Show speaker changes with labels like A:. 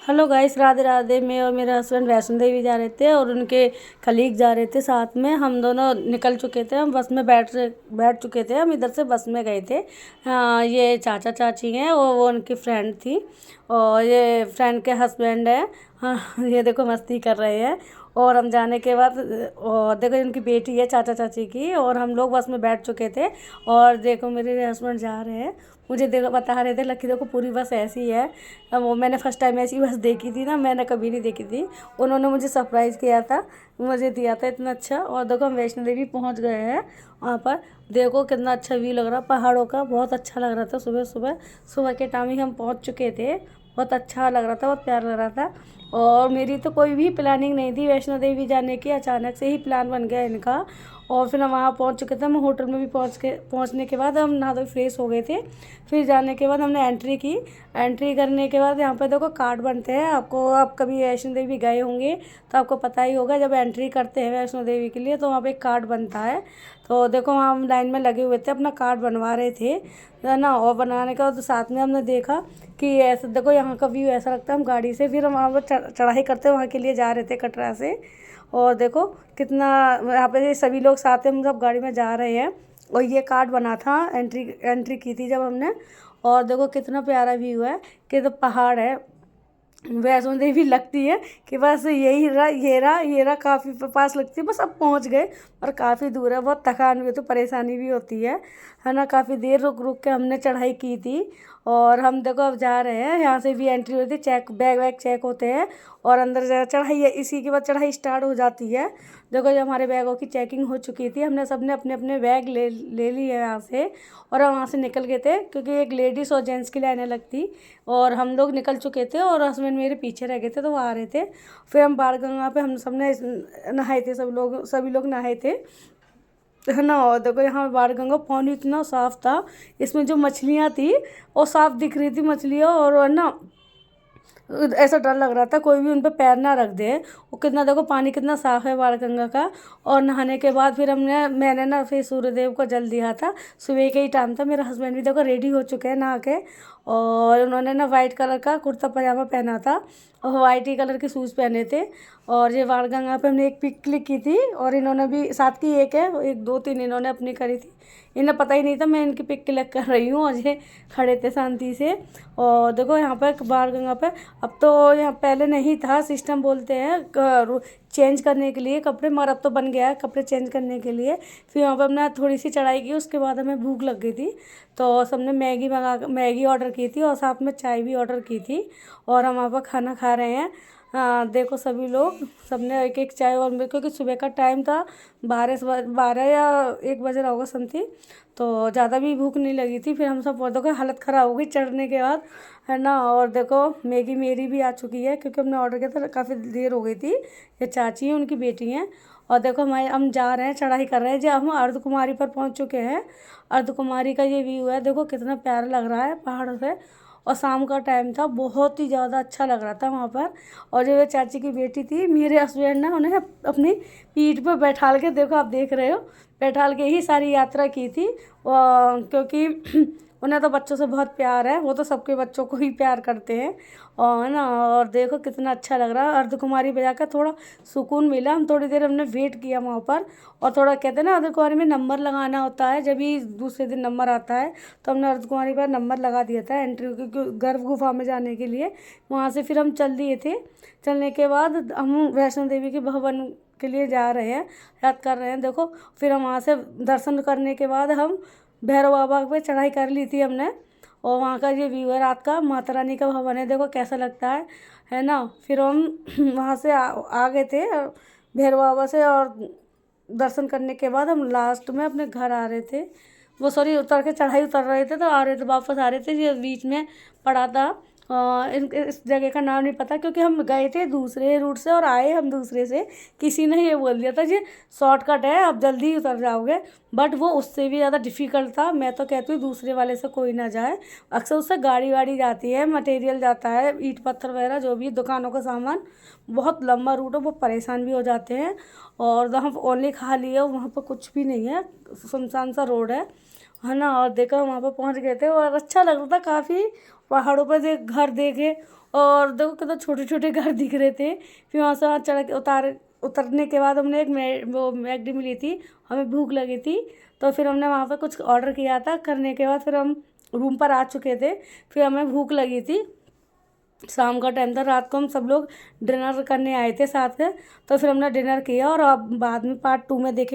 A: Hello guys, Radhe Radhe. मैं और मेरे हस्बैंड वैष्णो देवी जा रहे थे और उनके कलीग जा रहे थे साथ में। हम दोनों निकल चुके थे, हम बस में बैठ चुके थे। हम इधर से बस में गए थे। हाँ, ये चाचा चाची हैं, वो उनकी फ्रेंड थी और ये फ्रेंड के हस्बैंड है। हाँ, ये देखो मस्ती कर रहे हैं। और हम जाने के बाद और देखो इनकी बेटी है चाचा चाची की, और हम लोग बस में बैठ चुके थे। और देखो मेरे हस्बैंड जा रहे हैं, मुझे देखो बता रहे थे लकी देखो पूरी बस ऐसी है। वो मैंने फर्स्ट टाइम ऐसी बस देखी थी ना, मैंने कभी नहीं देखी थी। उन्होंने मुझे सरप्राइज़ किया था, मुझे दिया था इतना अच्छा। और देखो हम वैष्णो देवी पहुंच गए हैं। वहाँ पर देखो कितना अच्छा व्यू लग रहा, पहाड़ों का बहुत अच्छा लग रहा था। सुबह सुबह सुबह के टाइम ही हम पहुँच चुके थे। बहुत अच्छा लग रहा था, बहुत प्यारा लग रहा था। और मेरी तो कोई भी प्लानिंग नहीं थी वैष्णो देवी जाने की, अचानक से ही प्लान बन गया इनका। और फिर हम वहाँ पहुँच चुके थे। हम होटल में भी पहुँचने के बाद हम नहा धो फ्रेश हो गए थे। फिर जाने के बाद हमने एंट्री की। एंट्री करने के बाद यहाँ पे देखो कार्ड बनते हैं। आपको आप कभी वैष्णो देवी गए होंगे तो आपको पता ही होगा, जब एंट्री करते हैं वैष्णो देवी के लिए तो वहाँ पे एक कार्ड बनता है। तो देखो वहाँ हम लाइन में लगे हुए थे, अपना कार्ड बनवा रहे थे, है ना। और बनाने का तो साथ में हमने देखा कि ऐसे देखो यहाँ का व्यू ऐसा लगता है। हम गाड़ी से फिर हम वहाँ पर चढ़ाई करते वहाँ के लिए जा रहे थे कटरा से। और देखो कितना यहाँ पे सभी लोग साथ में हम सब गाड़ी में जा रहे हैं। और ये कार्ड बना था, एंट्री की थी जब हमने। और देखो कितना प्यारा व्यू है, कि तो पहाड़ है। वैष्णो देवी लगती है कि बस यही रहा, ये रहा काफ़ी पास लगती है, बस अब पहुंच गए। और काफ़ी दूर है, बहुत थकान भी, तो परेशानी भी होती है ना। काफ़ी देर रुक रुक के हमने चढ़ाई की थी। और हम देखो अब जा रहे हैं, यहाँ से भी एंट्री होती है, चेक बैग वैग चेक होते हैं और अंदर चढ़ाई है। इसी के बाद चढ़ाई स्टार्ट हो जाती है। देखो जब हमारे बैगों की चेकिंग हो चुकी थी, हमने सबने अपने अपने बैग ले लिए यहाँ से। और हम वहाँ से निकल गए थे, क्योंकि एक लेडीज़ और जेंट्स की लाइनें लगती। और हम लोग निकल चुके थे और हस्बैंड मेरे पीछे रह गए थे, तो वो आ रहे थे। फिर हम बाण गंगा पे हम सबने नहाए थे, सभी लोग नहाए थे, है ना। और देखो यहाँ बाण गंगा पानी इतना साफ था, इसमें जो मछलियाँ थी वो साफ दिख रही थी मछलियाँ। और है ना, ऐसा डर लग रहा था कोई भी उन पर पैर ना रख दे। वो कितना देखो पानी कितना साफ़ है बाणगंगा का। और नहाने के बाद फिर मैंने ना फिर सूर्यदेव को जल दिया था। सुबह के ही टाइम था। मेरा हस्बैंड भी देखो रेडी हो चुके हैं नहा के। और उन्होंने ना वाइट कलर का कुर्ता पजामा पहना था और वाइट ही कलर के शूज़ पहने थे। और ये बाणगंगा पे हमने एक पिक क्लिक की थी, और इन्होंने भी साथ की एक है, एक दो तीन इन्होंने अपनी करी थी। इन्हें पता ही नहीं था मैं इनकी पिक क्लिक कर रही हूँ, और ये खड़े थे शांति से। और देखो यहाँ पर बाणगंगा पे अब तो यहाँ पहले नहीं था सिस्टम, बोलते हैं चेंज करने के लिए कपड़े, मगर अब तो बन गया है कपड़े चेंज करने के लिए। फिर वहाँ पर हमने थोड़ी सी चढ़ाई की, उसके बाद हमें भूख लग गई थी, तो सबने मैगी ऑर्डर की थी और साथ में चाय भी ऑर्डर की थी। और हम वहाँ पर खाना खा रहे हैं। हाँ देखो सभी लोग, सबने एक एक चाय, और क्योंकि सुबह का टाइम था, 12 या 1 बज रहा होगा समथिंग, तो ज़्यादा भी भूख नहीं लगी थी। फिर हम सब पौधों का हालत ख़राब हो गई चढ़ने के बाद, है ना। और देखो मैगी मेरी भी आ चुकी है, क्योंकि हमने ऑर्डर किया था, काफ़ी देर हो गई थी। ये चाची हैं, उनकी बेटी हैं। और देखो हम जा रहे हैं, चढ़ाई कर रहे हैं, जब हम अर्धकुमारी पर पहुंच चुके हैं। अर्धकुमारी का ये व्यू है, देखो कितना प्यारा लग रहा है पहाड़ों से। और शाम का टाइम था, बहुत ही ज़्यादा अच्छा लग रहा था वहाँ पर। और जो ये चाची की बेटी थी, मेरे हस्बैंड ने उन्हें अपनी पीठ पर बैठाल के, देखो आप देख रहे हो, बैठाल के ही सारी यात्रा की थी। क्योंकि उन्हें तो बच्चों से बहुत प्यार है, वो तो सबके बच्चों को ही प्यार करते हैं, और है ना। और देखो कितना अच्छा लग रहा है। अर्धकुमारी पे जाकर थोड़ा सुकून मिला। हम थोड़ी देर हमने वेट किया वहाँ पर। और थोड़ा कहते हैं ना अर्धकुमारी में नंबर लगाना होता है, जब भी दूसरे दिन नंबर आता है, तो हमने अर्धकुमारी पर नंबर लगा दिया था एंट्री गर्भ गुफा में जाने के लिए। वहाँ से फिर हम चल दिए थे। चलने के बाद हम वैष्णो देवी के भवन के लिए जा रहे हैं, याद कर रहे हैं। देखो फिर हम वहाँ से दर्शन करने के बाद हम भैरव बाबा पे चढ़ाई कर ली थी हमने। और वहाँ का ये व्यू है रात का, माता रानी का भवन है, देखो कैसा लगता है ना। फिर हम वहाँ से आ गए थे भैरव बाबा से। और दर्शन करने के बाद हम लास्ट में अपने घर आ रहे थे, वो सॉरी उतर के चढ़ाई उतर रहे थे, तो आ रहे थे वापस आ रहे थे, ये बीच में पड़ा था। इस जगह का नाम नहीं पता, क्योंकि हम गए थे दूसरे रूट से और आए हम दूसरे से। किसी ने ये बोल दिया था जी शॉर्टकट है, आप जल्दी ही उतर जाओगे, बट वो उससे भी ज़्यादा डिफ़िकल्ट था। मैं तो कहती हूँ दूसरे वाले से कोई ना जाए। अक्सर उससे गाड़ी वाड़ी जाती है, मटेरियल जाता है, ईंट पत्थर वगैरह जो भी दुकानों का सामान। बहुत लंबा रूट है, वो परेशान भी हो जाते हैं। और वहाँ पर ओनली खाली है, वहाँ पर कुछ भी नहीं है, सुनसान सा रोड है ना। और देखो वहाँ पर पहुँच गए थे और अच्छा लग रहा था काफ़ी। पहाड़ों पर घर देखे और देखो कितना छोटे छोटे घर दिख रहे थे। फिर वहाँ से चढ़ के उतरने के बाद हमने वो मैगडी मिली थी, हमें भूख लगी थी, तो फिर हमने वहाँ पर कुछ ऑर्डर किया था। करने के बाद फिर हम रूम पर आ चुके थे। फिर हमें भूख लगी थी, शाम का टाइम था, रात को हम सब लोग डिनर करने आए थे साथ में। तो फिर हमने डिनर किया और अब बाद में पार्ट 2 में देखेंगे।